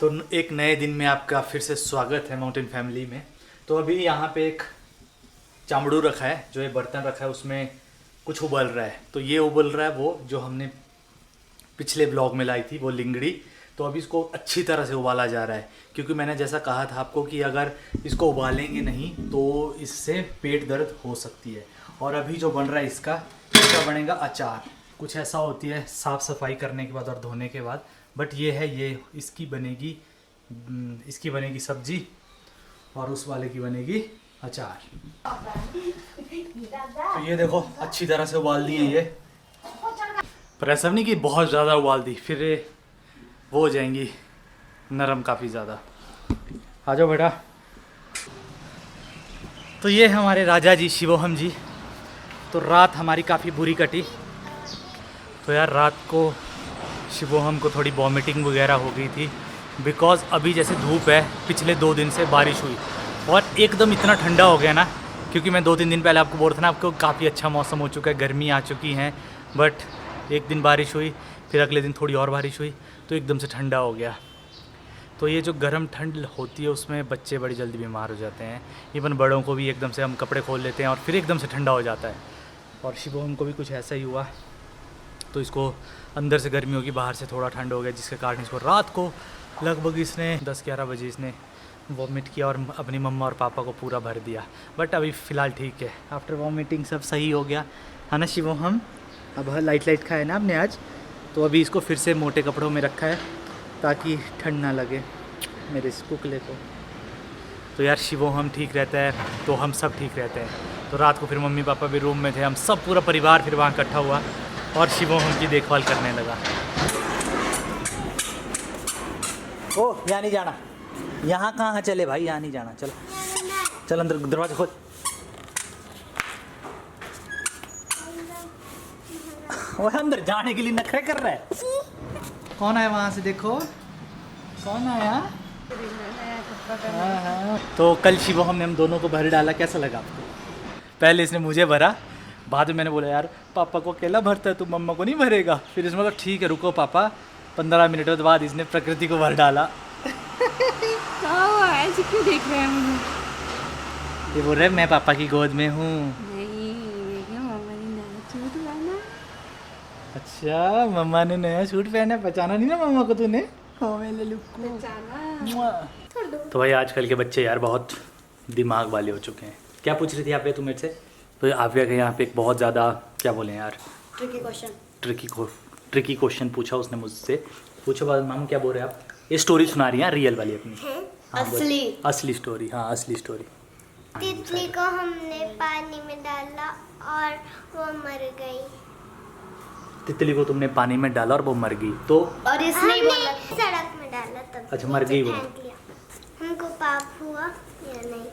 तो एक नए दिन में आपका फिर से स्वागत है माउंटेन फैमिली में। तो अभी यहाँ पे एक चामड़ू रखा है, जो ये बर्तन रखा है उसमें कुछ उबल रहा है। तो ये उबल रहा है वो जो हमने पिछले ब्लॉग में लाई थी, वो लिंगड़ी। तो अभी इसको अच्छी तरह से उबाला जा रहा है, क्योंकि मैंने जैसा कहा था आपको कि अगर इसको उबालेंगे नहीं तो इससे पेट दर्द हो सकती है। और अभी जो बन रहा है इसका बनेगा अचार। कुछ ऐसा होती है साफ़ सफाई करने के बाद और धोने के बाद, बट ये है ये इसकी बनेगी सब्जी और उस वाले की बनेगी अचार। तो ये देखो अच्छी तरह से उबाल दिए ये, पर ऐसा नहीं कि बहुत ज़्यादा उबाल दी, फिर वो हो जाएंगी नरम काफ़ी ज़्यादा। आ जाओ बेटा। तो ये हमारे राजा जी शिवोहम जी। तो रात हमारी काफ़ी बुरी कटी। तो यार रात को शिवोहम को थोड़ी वॉमिटिंग वगैरह हो गई थी, बिकॉज़ अभी जैसे धूप है, पिछले 2 दिन से बारिश हुई और एकदम इतना ठंडा हो गया ना। क्योंकि मैं 2-3 दिन पहले आपको बोल रहा था ना, आपको काफ़ी अच्छा मौसम हो चुका है, गर्मी आ चुकी हैं, बट एक दिन बारिश हुई, फिर अगले दिन थोड़ी और बारिश हुई, तो एकदम से ठंडा हो गया। तो ये जो गर्म ठंड होती है उसमें बच्चे बड़ी जल्दी बीमार हो जाते हैं। इवन बड़ों को भी एकदम से हम कपड़े खोल लेते हैं और फिर एकदम से ठंडा हो जाता है। और शिवोहम को भी कुछ ऐसा ही हुआ। तो इसको अंदर से गर्मी होगी, बाहर से थोड़ा ठंड हो गया, जिसके कारण इसको रात को लगभग इसने 10-11 बजे इसने वॉमिट किया और अपनी मम्मा और पापा को पूरा भर दिया। बट अभी फ़िलहाल ठीक है, आफ्टर वॉमिटिंग सब सही हो गया है ना शिवोहम। अब लाइट खाया ना आपने आज, तो अभी इसको फिर से मोटे कपड़ों में रखा है ताकि ठंड ना लगे मेरे इस कुकले को। तो यार शिवोहम ठीक रहता है तो हम सब ठीक रहते हैं। तो रात को फिर मम्मी पापा भी रूम में थे, हम सब पूरा परिवार फिर वहाँ इकट्ठा हुआ और शिवोहम की देखभाल करने लगा। ओ यहाँ नहीं जाना, यहाँ कहाँ चले भाई, यहाँ नहीं जाना, चलो चल अंदर, दरवाजा खोल। वो अंदर जाने के लिए नखरे कर रहा है। कौन आया वहाँ से, देखो कौन आया। हाँ। तो कल शिवोहम ने हम दोनों को भर डाला, कैसा लगा आपको? पहले इसने मुझे भरा, बाद में मैंने बोला यार पापा को अकेला भरता है, तू मम्मा को नहीं भरेगा। फिर इसने बोला ठीक है रुको पापा। 15 मिनट बाद इसने प्रकृति को भर डाला। ऐसे क्यों देख रहे हैं मुझे? ये बोल रहे मैं पापा की गोद में हूँ। अच्छा मम्मा ने नया सूट पहना, पहचाना नहीं ना मम्मा को तूने? तो भाई आजकल के बच्चे यार बहुत दिमाग वाले हो चुके हैं। क्या पूछ रही थी आप तू मेरे से? तो आव्या के यहाँ पे एक बहुत ज़्यादा क्या बोले यार, ट्रिकी क्वेश्चन पूछा उसने मुझसे। पूछो बाद मामू क्या बोल रहे हैं आप? ये स्टोरी सुना रही हैं रियल वाली अपनी। हाँ, असली स्टोरी। हाँ असली स्टोरी। तितली को हमने पानी में डाला और वो मर गई। तितली को तुमने पानी में डाला और वो मर गई, तो और इसने सड़क में डाला तब अच्छा मर गई वो। हमको पाप हुआ या नहीं?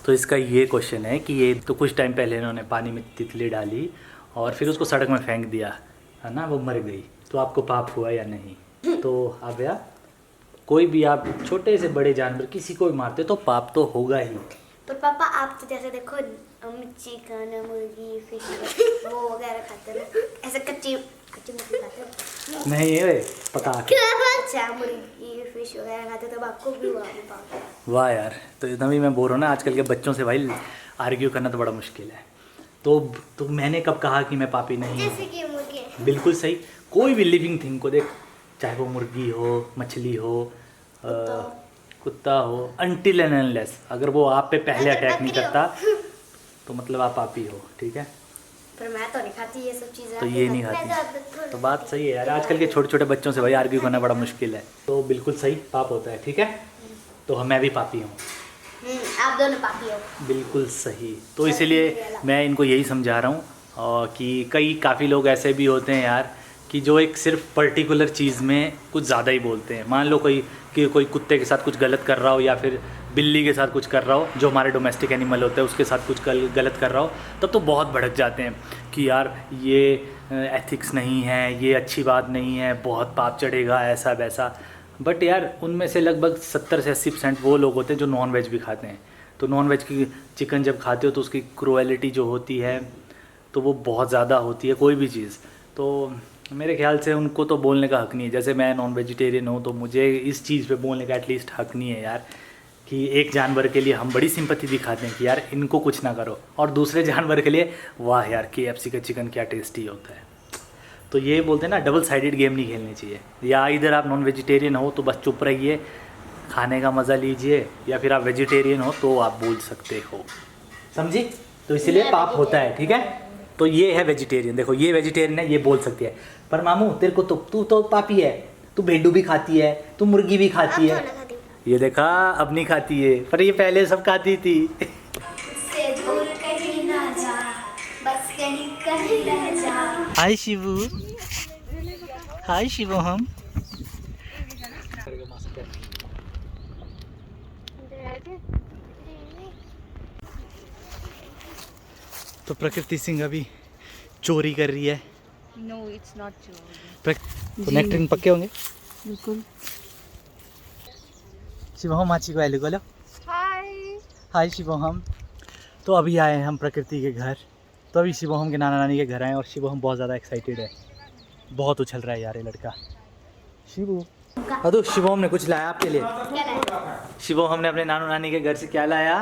तो इसका ये क्वेश्चन है कि ये तो कुछ टाइम पहले इन्होंने पानी में तितली डाली और फिर उसको सड़क में फेंक दिया है ना, वो मर गई, तो आपको पाप हुआ या नहीं? तो आव्या, कोई भी आप छोटे से बड़े जानवर किसी को भी मारते तो पाप तो होगा ही। पर पापा आप तो जैसे देखो चिकन, मुर्गी, फिश वो वगैरह खाते हैं ना, ऐसे कच्ची मुर्गी खाते हो? नहीं ये पका के। अच्छा मुर्गी फिश वगैरह खाते तो आपको भी हुआ पाप? वाह यार, तो तभी मैं बोल रहा हूँ ना आजकल के बच्चों से भाई आर्ग्यू करना तो बड़ा मुश्किल है। तो मैंने कब कहा कि मैं पापी नहीं हूँ? जैसे कि मुर्गी। बिल्कुल सही। कोई भी लिविंग थिंग को देख, चाहे वो मुर्गी हो, मछली हो, कुत्ता हो, अनटिल एंड अनलेस अगर वो आप पे पहले अटैक नहीं करता तो मतलब आप पापी हो, ठीक है? पर मैं तो नहीं खाती ये सब चीज़ें। तो ये नहीं खाती तो बात सही है यार। आजकल के छोटे छोटे बच्चों से भाई आर्ग्यू करना बड़ा मुश्किल है। तो बिल्कुल सही, पाप होता है, ठीक है? तो मैं भी पापी हूँ। आप दोनों पापी हो। बिल्कुल सही। तो इसीलिए मैं इनको यही समझा रहा हूँ कि काफ़ी लोग ऐसे भी होते हैं यार कि जो एक सिर्फ पर्टिकुलर चीज़ में कुछ ज़्यादा ही बोलते हैं। मान लो कोई कुत्ते के साथ कुछ गलत कर रहा हो या फिर बिल्ली के साथ कुछ कर रहा हो, जो हमारे डोमेस्टिक एनिमल होते हैं उसके साथ कुछ गलत कर रहा हो, तब तो बहुत भड़क जाते हैं कि यार ये एथिक्स नहीं है, ये अच्छी बात नहीं है, बहुत पाप चढ़ेगा, ऐसा वैसा। बट यार उनमें से लगभग 70 से 80% वो लोग होते हैं जो नॉन वेज भी खाते हैं। तो नॉन वेज की चिकन जब खाते हो तो उसकी क्रूएलिटी जो होती है तो वो बहुत ज़्यादा होती है, कोई भी चीज़। तो मेरे ख्याल से उनको तो बोलने का हक नहीं है। जैसे मैं नॉन वेजिटेरियन हूँ तो मुझे इस चीज़ पे बोलने का एटलीस्ट हक नहीं है यार, कि एक जानवर के लिए हम बड़ी सिंपैथी दिखाते हैं कि यार इनको कुछ ना करो, और दूसरे जानवर के लिए वाह यार KFC का चिकन क्या टेस्टी होता है। तो ये बोलते हैं ना, डबल साइडेड गेम नहीं खेलनी चाहिए। या इधर आप नॉन वेजिटेरियन हो तो बस चुप रहिए, खाने का मज़ा लीजिए, या फिर आप वेजिटेरियन हो तो आप बोल सकते हो, समझी? तो इसीलिए पाप होता है, ठीक है? तो ये है वेजिटेरियन, देखो ये वेजिटेरियन है, ये बोल सकती है। पर मामू तेरे को तो तू तो पापी है, तू भेड़ू भी खाती है, तू मुर्गी भी खाती है। ये देखा अब नहीं खाती है, पर ये पहले सब खाती थी। से दूर कहीं ना जा, बस कहीं कहीं रह जा। हाय शिवू, हाय शिवू। हम तो प्रकृति सिंह अभी चोरी कर रही है। No, it's not true. तो नेक्ट्रिन पक्के होंगे। बिल्कुल। शिवम माची को हेलो बोलो। हाय। हाय शिवम। तो अभी आए हैं हम प्रकृति के घर। तो अभी शिवम के नाना नानी के घर आए और शिवम बहुत ज़्यादा एक्साइटेड है, बहुत उछल रहा है यार ये लड़का। शिवू अदो शिवम ने कुछ लाया आपके लिए। क्या लाया? शिवम हमने अपने नानू नानी के घर से क्या लाया,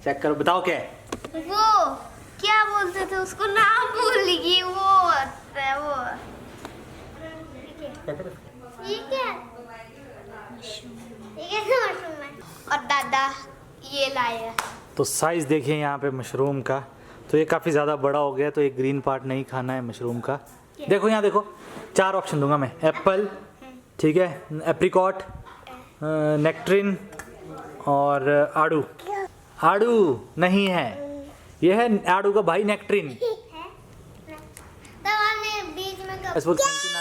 चेक करो, बताओ क्या है। वो क्या बोलते थे उसको, नाम भूल गई। वो होता है वो, ये क्या मशरूम है। और दादा ये लाया। तो साइज़ देखिए यहाँ पे मशरूम का, तो ये काफ़ी ज़्यादा बड़ा हो गया, तो ये ग्रीन पार्ट नहीं खाना है मशरूम का। देखो यहाँ देखो, 4 ऑप्शन दूंगा मैं, एप्पल, ठीक है, एप्रिकॉट, नेक्ट्रिन और आड़ू। आड़ू नहीं है, ये है आड़ू का भाई नेक्ट्रिन। बीच में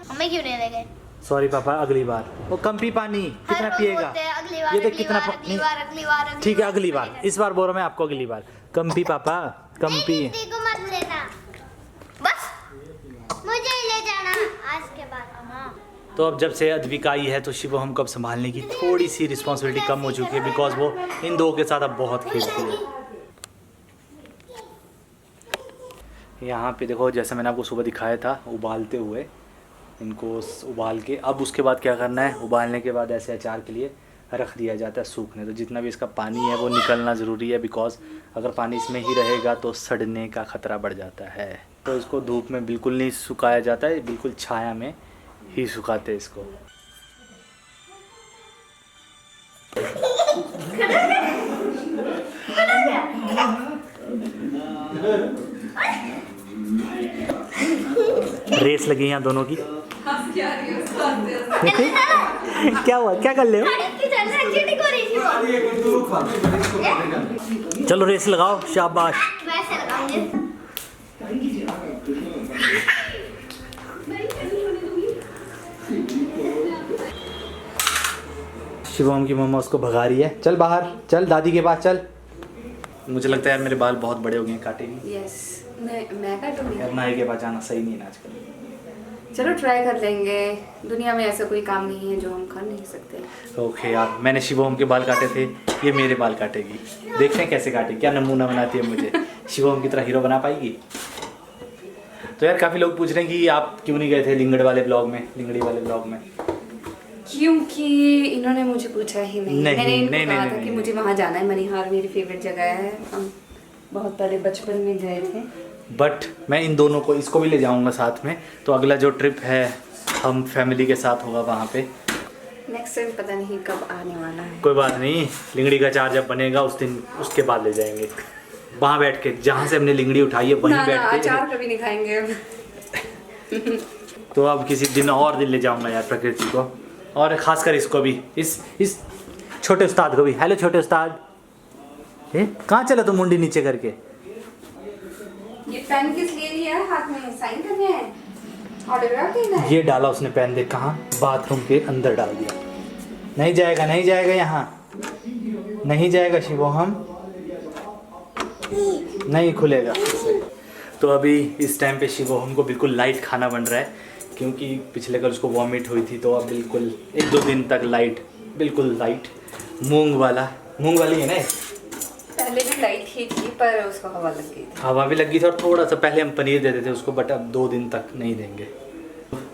हमें क्यों नहीं ले गए? सॉरी पापा, अगली बार। वो कम पी पानी, कितना पिएगा? अगली बार, ये देख अगली कितना बार, अगली बार, अगली बार, ठीक है अगली बार, इस बार बोल रहा मैं आपको अगली बार। कम पी पापा, कम पी। दीदी को मत लेना, बस मुझे ही ले जाना आज के बाद। तो अब जब से अद्विका आई है तो शिवम को अब संभालने की थोड़ी सी रिस्पॉन्सिबिलिटी कम हो चुकी है, बिकॉज वो इन दो के साथ अब बहुत खेलती है। यहाँ पे देखो, जैसे मैंने आपको सुबह दिखाया था उबालते हुए, इनको उबाल के अब उसके बाद क्या करना है, उबालने के बाद ऐसे अचार के लिए रख दिया जाता है सूखने। तो जितना भी इसका पानी है वो निकलना ज़रूरी है, बिकॉज अगर पानी इसमें ही रहेगा तो सड़ने का ख़तरा बढ़ जाता है। तो इसको धूप में बिल्कुल नहीं सुखाया जाता है, बिल्कुल छाया में ही सुखाते हैं इसको। रेस लगी यहाँ दोनों की। क्या हुआ, क्या कर ले हो? चलो रेस लगाओ, शाबाश। शिवम की मम्मा उसको भगा रही है, चल बाहर, चल दादी के पास चल। मुझे लगता है यार मेरे बाल बहुत बड़े हो गए, काटेंगे। यस, मैं काटूंगी। यार नाई के पास जाना सही नहीं है आजकल। चलो ट्राई कर लेंगे, दुनिया में ऐसा कोई काम नहीं है जो हम कर नहीं सकते। ओके यार, मैंने शिवम के बाल काटे थे, ये मेरे बाल काटेगी। देखते हैं कैसे काटे, क्या नमूना बनाती है मुझे। शिवम की तरह हीरो बना पाएगी। तो यार काफ़ी लोग पूछ रहे हैं कि आप क्यों नहीं गए थे लिंगड़ वाले ब्लॉग में, लिंगड़ी वाले ब्लॉग में। क्योंकि इन्होंने मुझे पूछा ही नहीं। मैंने इनको कहा था कि मुझे वहाँ जाना है, मनिहार मेरी फेवरेट जगह है, हम बहुत पहले बचपन में गए थे। बट मैं इन दोनों को, इसको भी ले जाऊंगा साथ में। तो अगला जो ट्रिप है हम फैमिली के साथ होगा वहाँ पे। नेक्स्ट टाइम पता नहीं कब आने वाला है। कोई बात नहीं, लिंगड़ी का चार जब बनेगा उस दिन, उसके बाद ले जाएंगे वहाँ बैठ के, जहाँ से हमने लिंगड़ी उठाई है वहीं बैठ के। अचार कभी नहीं खाएंगे हम। तो अब किसी दिन और दिन ले जाऊंगा यार प्रकृति को, और खासकर इसको भी, इस छोटे उस्ताद को भी। हेलो छोटे उस्ताद, कहाँ चला तुम मुंडी नीचे करके? ये पेन किस लिए लिया है? हाथ में साइन करने हैं, ऑटोग्राफ देना है। ये डाला उसने पेन, देख कहाँ, बाथरूम के अंदर डाल दिया। नहीं जाएगा, नहीं जाएगा, यहाँ नहीं जाएगा शिवम, नहीं खुलेगा। तो अभी इस टाइम पे शिवम को बिल्कुल लाइट खाना बन रहा है, क्योंकि पिछले कल उसको वॉमिट हुई थी। तो अब बिल्कुल 1-2 दिन तक लाइट, बिल्कुल लाइट मूंग वाली है ना, पहले भी लाइट ही थी पर उसको हवा लग गई थी। हवा भी लगी थी और थोड़ा सा पहले हम पनीर देते थे उसको, बट अब 2 दिन तक नहीं देंगे।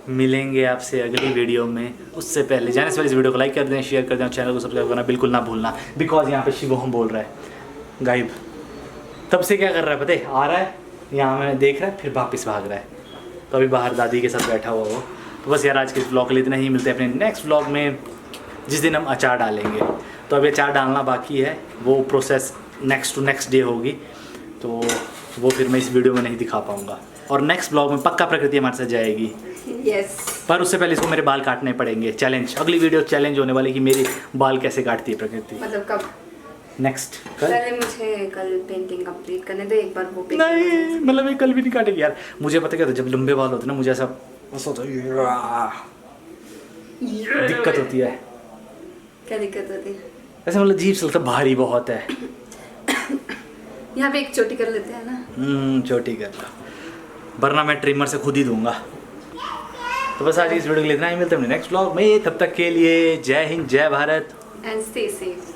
मिलेंगे आपसे अगली वीडियो में, उससे पहले जाने से पहले इस वीडियो को लाइक कर दें, शेयर कर दें, चैनल को सब्सक्राइब करना बिल्कुल ना भूलना। बिकॉज यहाँ पे शिवोहम बोल रहा है गायब, तब से क्या कर रहा है पता है, आ रहा है यहाँ में देख रहा है फिर वापस भाग रहा है। तो अभी बाहर दादी के साथ बैठा हुआ वो। तो बस यार आज के इस ब्लॉग के लिए इतना ही, मिलते हैं अपने नेक्स्ट ब्लॉग में जिस दिन हम अचार डालेंगे। तो अभी अचार डालना बाकी है, वो प्रोसेस नेक्स्ट डे होगी, तो वो फिर मैं इस वीडियो में नहीं दिखा पाऊँगा। और नेक्स्ट ब्लॉग में पक्का प्रकृति हमारे साथ जाएगी। यस। पर उससे पहले इसको मेरे बाल काटने पड़ेंगे, चैलेंज। अगली वीडियो चैलेंज होने वाली कि मेरे बाल कैसे काटती है प्रकृति। मतलब कब? नेक्स्ट कल। पहले मुझे कल पेंटिंग कंप्लीट करने दो एक बार वो पेंटिंग। नहीं मतलब ये कल भी नहीं काटेगी यार। मुझे पता क्या था, जब लंबे बाल होते ना मुझे ऐसा होता है, दिक्कत होती है। क्या दिक्कत होती है? ऐसे मतलब अजीब सा लगता है, भारी बहुत है। यहाँ पे एक चोटी कर लेते हैं ना। छोटी कर लो, वरना मैं ट्रिमर से खुद ही दूंगा। तो बस आज इस वीडियो के लिए इतना ही, मिलते हैं नेक्स्ट ब्लॉग में। तब तक के लिए जय हिंद, जय भारत एंड स्टे सेफ।